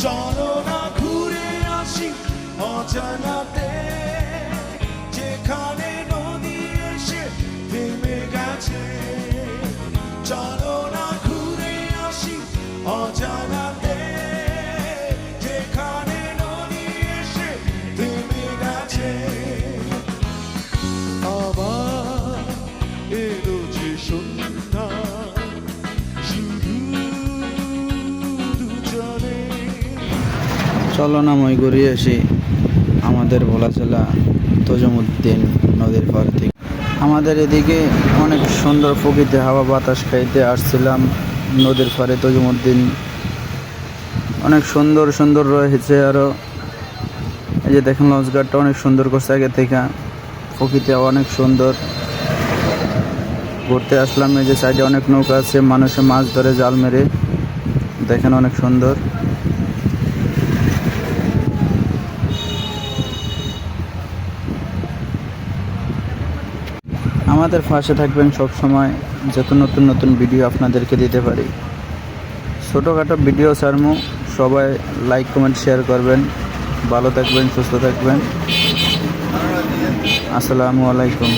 চলো না ঘুরে আসি অজানাতে, যেখানে নদী এসে থেমে গেছে। চলো না ঘুরে আসি অজানাতে, যেখানে নদী এসে থেমে গেছে। আবার এলো যে সন্ধ্যা, চলো না মই ঘুরিয়ে আসি আমাদের ভোলা জেলা তজুমুদ্দিন নদীর পাড় থেকে। আমাদের এদিকে অনেক সুন্দর প্রকৃতি হাওয়া বাতাস খাইতে আসছিলাম নদীর পাড়ে তজুমুদ্দিন। অনেক সুন্দর সুন্দর রয়েছে। আরও এই যে দেখেন লঞ্চঘাটটা অনেক সুন্দর করছে আগে থেকে, প্রকৃতি অনেক সুন্দর। ঘুরতে আসলাম, এই যে সাইডে অনেক নৌকা আছে, মানুষে মাছ ধরে জাল মেরে, দেখেন অনেক সুন্দর। আমাদের পাশে থাকবেন সব সময়, যত নতুন নতুন ভিডিও আপনাদেরকে দিতে পারি। ছোটোখাটো ভিডিও ছাড়মু, সবাই লাইক কমেন্ট শেয়ার করবেন। ভালো থাকবেন, সুস্থ থাকবেন। আসসালামু আলাইকুম।